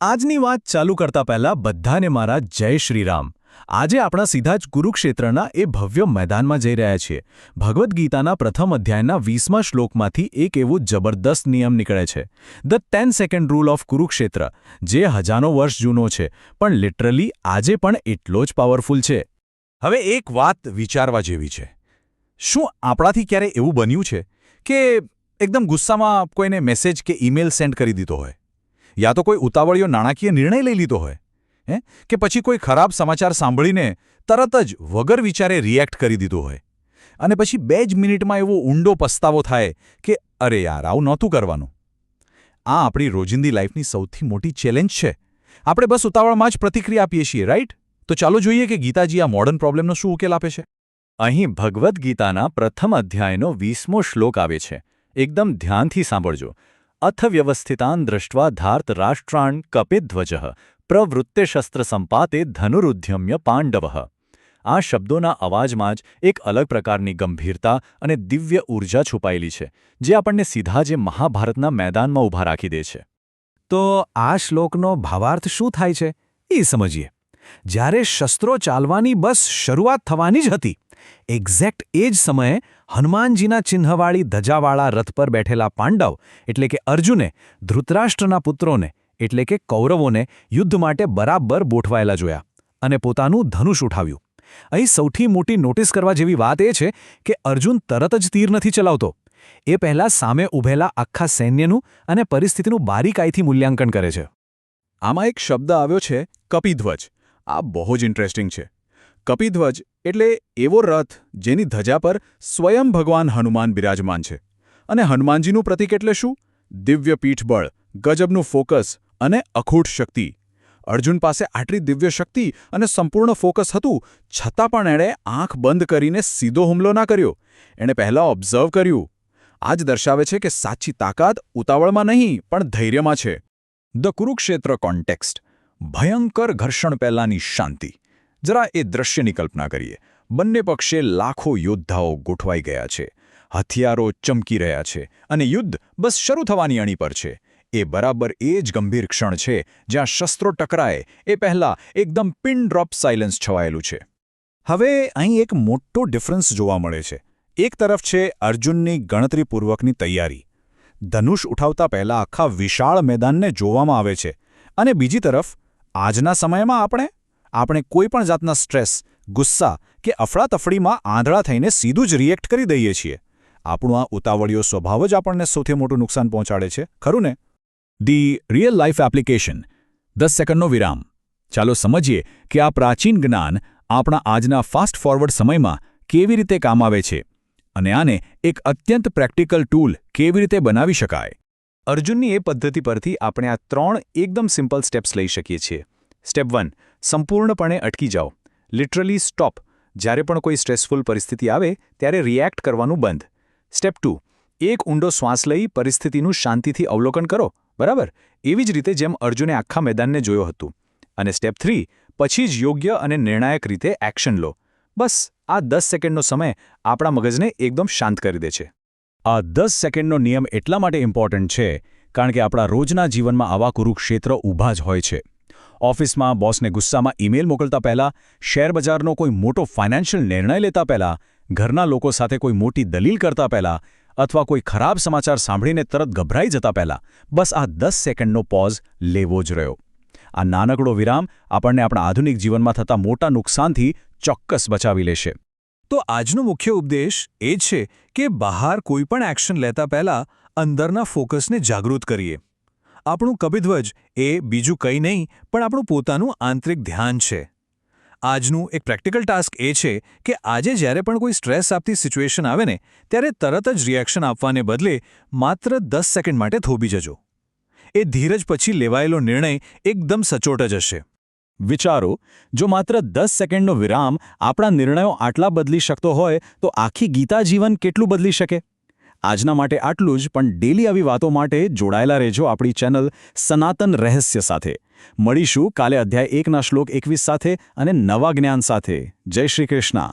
આજની વાત ચાલુ કરતા પહેલા બધાને મારા જય શ્રી રામ. આજે આપણા સીધા જ કુરુક્ષેત્રના એ ભવ્ય મેદાનમાં જઈ રહ્યા છીએ. ભગવદ્ ગીતાના પ્રથમ અધ્યાયના 20મા શ્લોકમાંથી એક એવો જબરદસ્ત નિયમ નીકળે છે, the 10 second rule of Kurukshetra, જે હજારો વર્ષ જૂનો છે પણ લિટરલી આજે પણ એટલો જ પાવરફુલ છે. હવે એક વાત વિચારવા જેવી છે. શું આપણાથી ક્યારે એવું બન્યું છે કે એકદમ ગુસ્સામાં કોઈને મેસેજ કે ઈમેલ સેન્ડ કરી દીધો હોય, યા તો કોઈ ઉતાવળિયો નાણાકીય નિર્ણય લઈ લીધો હોય, કે પછી કોઈ ખરાબ સમાચાર સાંભળીને તરત જ વગર વિચારે રિએક્ટ કરી દીધો હોય, અને પછી 2 જ મિનિટમાં એવો ઊંડો પસ્તાવો થાય કે અરે યાર, આવું નહોતું કરવાનું. આ આપણી રોજિંદી લાઈફની સૌથી મોટી ચેલેન્જ છે. આપણે બસ ઉતાવળમાં જ પ્રતિક્રિયા આપીએ છીએ, રાઈટ? તો ચાલો જોઈએ કે ગીતાજી આ મોડર્ન પ્રોબ્લેમનો શું ઉકેલ આપે છે. અહીં ભગવદ્ ગીતાના પ્રથમ અધ્યાયનો 20મો શ્લોક આવે છે. એકદમ ધ્યાનથી સાંભળજો. અથ વ્યવસ્થિતાન દ્રષ્ટવા ધાર્ત રાષ્ટ્રાણ કપિધ્વજ પ્રવૃત્તે શસ્ત્ર સંપાતે ધનુરુદ્યમ્ય પાંડવ. આ શબ્દોના અવાજમાં જ એક અલગ પ્રકારની ગંભીરતા અને દિવ્ય ઊર્જા છુપાયેલી છે, જે આપણને સીધા જે મહાભારતના મેદાનમાં ઊભા રાખી દે છે. તો આ શ્લોકનો ભાવાર્થ શું થાય છે એ સમજીએ. જ્યારે શસ્ત્રો ચાલવાની બસ શરૂઆત થવાની જ હતી, એક્ઝેક્ટ એ જ સમયે હનુમાનજીના ચિહ્નવાળી ધજાવાળા રથ પર બેઠેલા પાંડવ એટલે કે અર્જુને ધૃતરાષ્ટ્રના પુત્રોને એટલે કે કૌરવોને યુદ્ધ માટે બરાબર ગોઠવાયેલા જોયા અને પોતાનું ધનુષ ઉઠાવ્યું. અહીં સૌથી મોટી નોટિસ કરવા જેવી વાત એ છે કે અર્જુન તરત જ તીર નથી ચલાવતો. એ પહેલાં સામે ઊભેલા આખા સૈન્યનું અને પરિસ્થિતિનું બારીકાઈથી મૂલ્યાંકન કરે છે. આમાં એક શબ્દ આવ્યો છે કપિધ્વજ. આ બહુ જ ઇન્ટરેસ્ટિંગ છે. કપિધ્વજ એટલે એવો રથ જેની ધજા પર સ્વયં ભગવાન હનુમાન બિરાજમાન છે. અને હનુમાનજીનું પ્રતીક એટલે શું? દિવ્ય પીઠબળ, ગજબનું ફોકસ અને અખૂટ શક્તિ. અર્જુન પાસે આટલી દિવ્ય શક્તિ અને સંપૂર્ણ ફોકસ હતું, છતાં પણ એણે આંખ બંધ કરીને સીધો હુમલો ના કર્યો. એણે પહેલાં ઓબ્ઝર્વ કર્યું. આ જ દર્શાવે છે કે સાચી તાકાત ઉતાવળમાં નહીં પણ ધૈર્યમાં છે. The Kurukshetra context. ભયંકર ઘર્ષણ પહેલાંની શાંતિ. જરા એ દ્રશ્યની કલ્પના કરીએ. બંને પક્ષે લાખો યોદ્ધાઓ ગોઠવાઈ ગયા છે, હથિયારો ચમકી રહ્યા છે અને યુદ્ધ બસ શરૂ થવાની અણી પર છે. એ બરાબર એ જ ગંભીર ક્ષણ છે જ્યાં શસ્ત્રો ટકરાય એ પહેલાં એકદમ પિન ડ્રોપ સાયલન્સ છવાયેલું છે. હવે અહીં એક મોટો ડિફરન્સ જોવા મળે છે. એક તરફ છે અર્જુનની ગણતરીપૂર્વકની તૈયારી. ધનુષ ઉઠાવતા પહેલાં આખા વિશાળ મેદાનને જોવામાં આવે છે, અને બીજી તરફ આજના સમયમાં આપણે કોઈ પણ જાતના સ્ટ્રેસ, ગુસ્સા કે અફડાતફડીમાં આંધળા થઈને સીધું જ રિએક્ટ કરી દઈએ છીએ. આપણું આ ઉતાવળિયો સ્વભાવ જ આપણને સૌથી મોટું નુકસાન પહોંચાડે છે, ખરું ને? The real life application. 10 સેકન્ડનો વિરામ. ચાલો સમજીએ કે આ પ્રાચીન જ્ઞાન આપણા આજના ફાસ્ટ ફોરવર્ડ સમયમાં કેવી રીતે કામ આવે છે અને આને એક અત્યંત પ્રેક્ટિકલ ટૂલ કેવી રીતે બનાવી શકાય. અર્જુનની એ પદ્ધતિ પરથી આપણે આ 3 એકદમ સિમ્પલ સ્ટેપ્સ લઈ શકીએ છીએ. સ્ટેપ 1, સંપૂર્ણપણે અટકી જાઓ. Literally stop. જ્યારે પણ કોઈ સ્ટ્રેસફુલ પરિસ્થિતિ આવે ત્યારે રિએક્ટ કરવાનું બંધ. સ્ટેપ 2, એક ઊંડો શ્વાસ લઈ પરિસ્થિતિનું શાંતિથી અવલોકન કરો, બરાબર? એવી જ રીતે જેમ અર્જુને આખા મેદાનને જોયો હતું. અને સ્ટેપ 3, પછી જ યોગ્ય અને નિર્ણાયક રીતે એક્શન લો. બસ આ 10 સેકન્ડનો સમય આપણા મગજને એકદમ શાંત કરી દે છે. આ 10 સેકન્ડનો નિયમ એટલા માટે ઇમ્પોર્ટન્ટ છે કારણ કે આપણા રોજના જીવનમાં આવા કુરુક્ષેત્ર ઊભા જ હોય છે. ઓફિસમાં બોસને ગુસ્સામાં ઈમેલ મોકલતા પહેલાં, શેરબજારનો કોઈ મોટો ફાઇનાન્શિયલ નિર્ણય લેતા પહેલાં, ઘરના લોકો સાથે કોઈ મોટી દલીલ કરતા પહેલાં, અથવા કોઈ ખરાબ સમાચાર સાંભળીને તરત ગભરાઈ જતા પહેલાં, બસ આ 10 સેકન્ડનો પોઝ લેવો જ રહ્યો. આ નાનકડો વિરામ આપણને આપણા આધુનિક જીવનમાં થતા મોટા નુકસાનથી ચોક્કસ બચાવી લેશે. તો આજનો મુખ્ય ઉપદેશ એ છે કે બહાર કોઈ પણ એક્શન લેતા પહેલાં અંદરના ફોકસને જાગૃત કરીએ. આપણું કપિધ્વજ એ બીજું કંઈ નહીં પણ આપણું પોતાનું આંતરિક ધ્યાન છે. આજનું એક પ્રેક્ટિકલ ટાસ્ક એ છે કે આજે જ્યારે પણ કોઈ સ્ટ્રેસ આપતી સિચ્યુએશન આવે ને, ત્યારે તરત જ રિએક્શન આપવાને બદલે માત્ર 10 સેકન્ડ માટે થોભી જજો. એ ધીરજ પછી લેવાયેલો નિર્ણય એકદમ સચોટ જ હશે. વિચારો, જો માત્ર 10 સેકન્ડનો વિરામ આપણા નિર્ણયો આટલા બદલી શકતો હોય તો આખી ગીતા જીવન કેટલું બદલી શકે? આજના માટે આટલું જ, પણ ડેલી આવી વાતો માટે જોડાયેલા રહેજો આપણી ચેનલ સનાતન રહસ્ય સાથે. મળીશું કાલે અધ્યાય 1ના શ્લોક 21 સાથે અને નવા જ્ઞાન સાથે. જય શ્રી કૃષ્ણ.